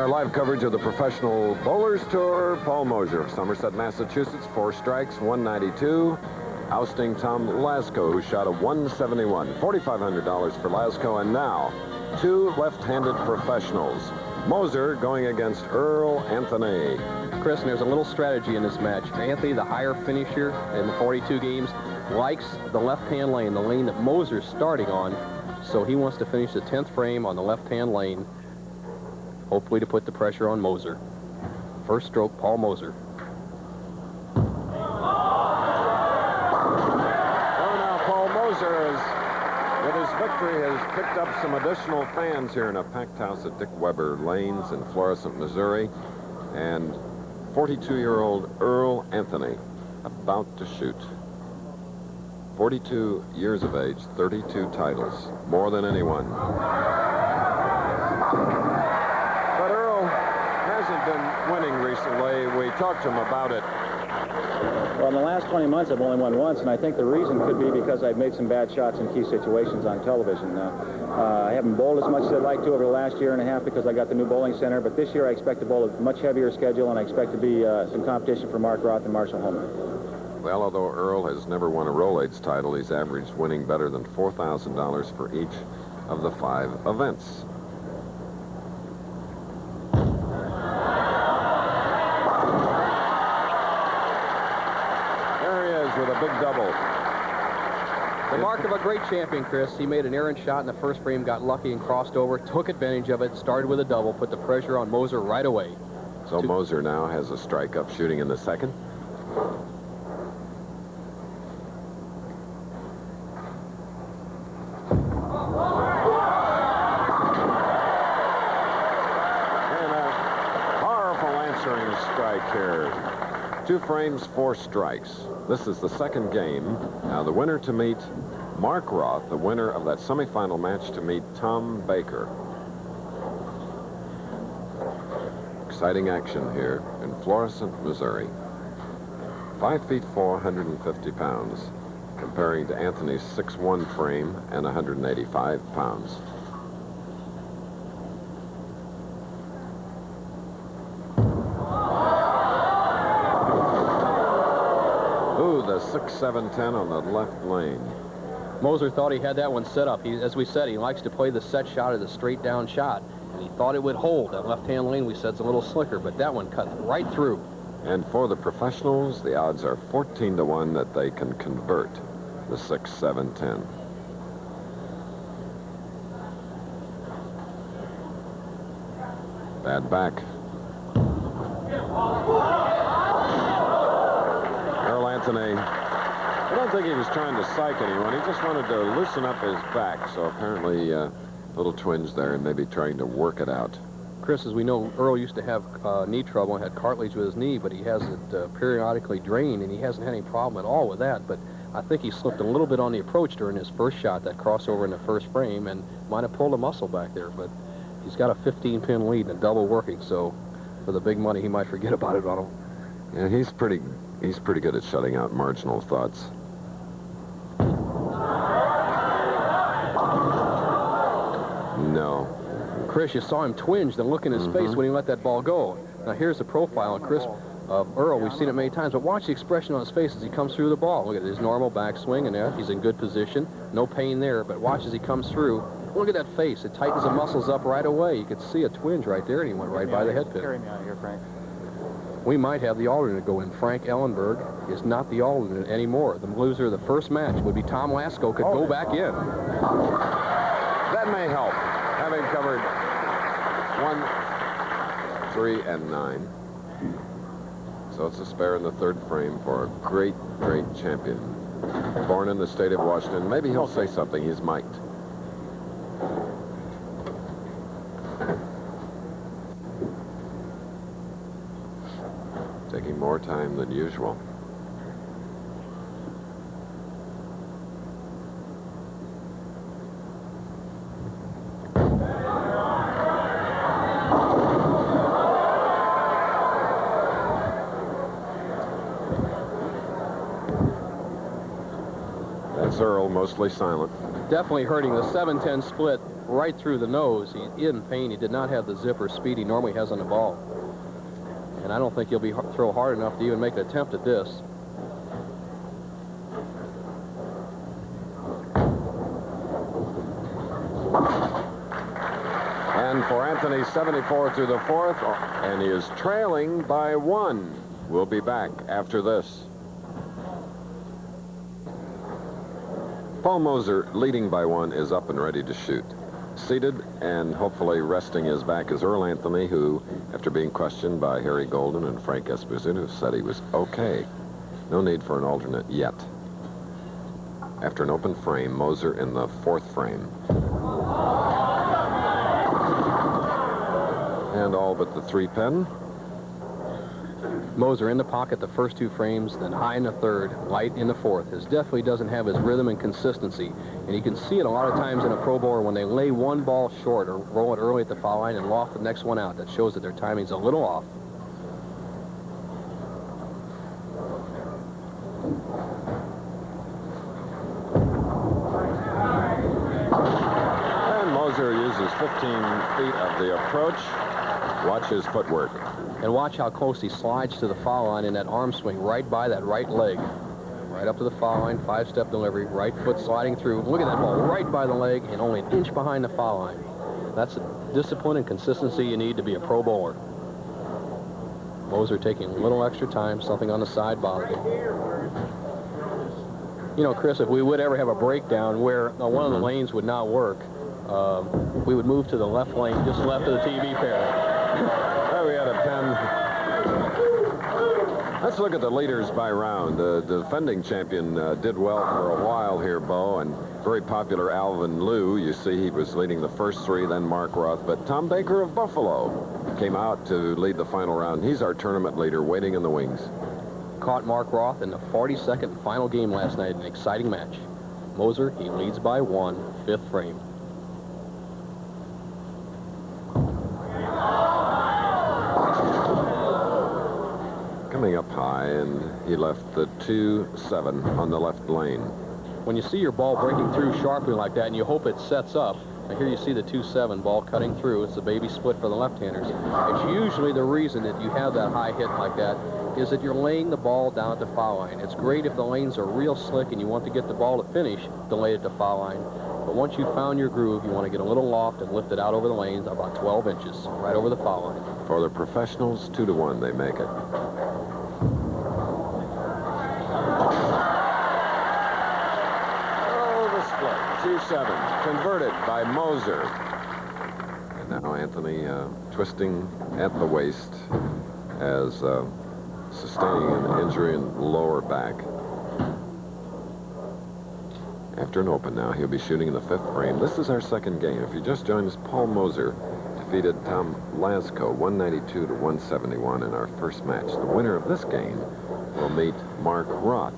our live coverage of the Professional Bowlers Tour. Paul Moser, Somerset, Massachusetts, 4 strikes, 192. Ousting Tom Lasko, who shot a 171. $4,500 for Lasko. And now, 2 left-handed professionals. Moser going against Earl Anthony. Chris, and there's a little strategy in this match. Anthony, the higher finisher in the 42 games, likes the left-hand lane, the lane that Moser's starting on. So he wants to finish the 10th frame on the left-hand lane, hopefully to put the pressure on Moser. First stroke, Paul Moser. So now Paul Moser, with his victory, has picked up some additional fans here in a packed house at Dick Weber Lanes in Florissant, Missouri. And 42-year-old Earl Anthony about to shoot. 42 years of age, 32 titles, more than anyone. But Earl hasn't been winning recently. We talked to him about it. Well, in the last 20 months, I've only won once, and I think the reason could be because I've made some bad shots in key situations on television. I haven't bowled as much as I'd like to over the last year and a half because I got the new bowling center, but this year I expect to bowl a much heavier schedule, and I expect to be some competition for Mark Roth and Marshall Holman. Well, although Earl has never won a Rolaids title, he's averaged winning better than $4,000 for each of the 5 events. There he is with a big double. The mark of a great champion, Chris. He made an errant shot in the first frame, got lucky and crossed over, took advantage of it, started with a double, put the pressure on Moser right away. So Moser now has a strike up shooting in the second. Strike here. 2 frames, 4 strikes. This is the second game. Now the winner to meet Mark Roth, the winner of that semifinal match to meet Tom Baker. Exciting action here in Florissant, Missouri. 5 feet 4, 150 pounds, comparing to Anthony's 6'1" frame and 185 pounds. The 6-7-10 on the left lane. Moser thought he had that one set up. As we said, he likes to play the set shot as a straight down shot, and he thought it would hold. That left-hand lane we said's a little slicker, but that one cut right through. And for the professionals, the odds are 14-1 that they can convert the 6-7-10. Bad back. Anthony, I don't think he was trying to psych anyone. He just wanted to loosen up his back. So apparently a little twinge there and maybe trying to work it out. Chris, as we know, Earl used to have knee trouble and had cartilage with his knee, but he has it periodically drained, and he hasn't had any problem at all with that. But I think he slipped a little bit on the approach during his first shot, that crossover in the first frame, and might have pulled a muscle back there. But he's got a 15-pin lead and double working, so for the big money, he might forget about it on him. Yeah, he's pretty good at shutting out marginal thoughts. No. Chris, you saw him twinge and look in his face when he let that ball go. Now here's the profile of Chris of Earl. We've seen it many times, but watch the expression on his face as he comes through the ball. Look at his normal backswing, and there he's in good position. No pain there, but watch as he comes through. Look at that face. It tightens the muscles up right away. You could see a twinge right there, and he went right by the head pin. Carry me out of here, Frank. We might have the alternate go in. Frank Ellenberg is not the alternate anymore. The loser of the first match would be Tom Lasko, could go back in. That may help, having covered 1, 3, and 9. So it's a spare in the third frame for a great, great champion. Born in the state of Washington. Maybe he'll say something. He's mic'd. Taking more time than usual. That's Earl, mostly silent. Definitely hurting. The 7-10 split right through the nose. He's in pain. He did not have the zipper speed he normally has on the ball. And I don't think he'll throw hard enough to even make an attempt at this. And for Anthony, 74 through the fourth, and he is trailing by 1. We'll be back after this. Paul Moser, leading by 1, is up and ready to shoot. Seated and hopefully resting his back is Earl Anthony, who, after being questioned by Harry Golden and Frank Esposito, said he was okay. No need for an alternate yet. After an open frame, Moser in the 4th frame. And all but the 3-pin. Moser in the pocket the first 2 frames, then high in the 3rd, light in the 4th. This definitely doesn't have his rhythm and consistency. And you can see it a lot of times in a pro bowler when they lay one ball short or roll it early at the foul line and loft the next one out. That shows that their timing's a little off. And Moser uses 15 feet of the approach. Watch his footwork. And watch how close he slides to the foul line in that arm swing right by that right leg. Right up to the foul line, 5-step delivery, right foot sliding through. Look at that ball right by the leg and only an inch behind the foul line. That's the discipline and consistency you need to be a pro bowler. Moser taking a little extra time, something on the side bothered him. You know, Chris, if we would ever have a breakdown where one of the lanes would not work, we would move to the left lane, just left of the TV pair. There we had a 10. Let's look at the leaders by round. The defending champion did well for a while here, Bo, and very popular Alvin Liu. You see he was leading the first 3, then Mark Roth. But Tom Baker of Buffalo came out to lead the final round. He's our tournament leader, waiting in the wings. Caught Mark Roth in the 42nd final game last night, an exciting match. Moser, he leads by 1, 5th frame. Coming up high, and he left the 2-7 on the left lane. When you see your ball breaking through sharply like that and you hope it sets up, and here you see the 2-7 ball cutting through. It's a baby split for the left-handers. It's usually the reason that you have that high hit like that is that you're laying the ball down at the foul line. It's great if the lanes are real slick and you want to get the ball to finish to lay it at the foul line. But once you've found your groove, you want to get a little loft and lift it out over the lanes about 12 inches, right over the foul line. For the professionals, 2-1, they make it. Oh, the split, 2-7, converted by Moser. And now Anthony twisting at the waist as sustaining an injury in lower back. After an open now, he'll be shooting in the 5th frame. This is our second game. If you just joined us, Paul Moser defeated Tom Lasko 192 to 171 in our first match. The winner of this game will meet Mark Roth.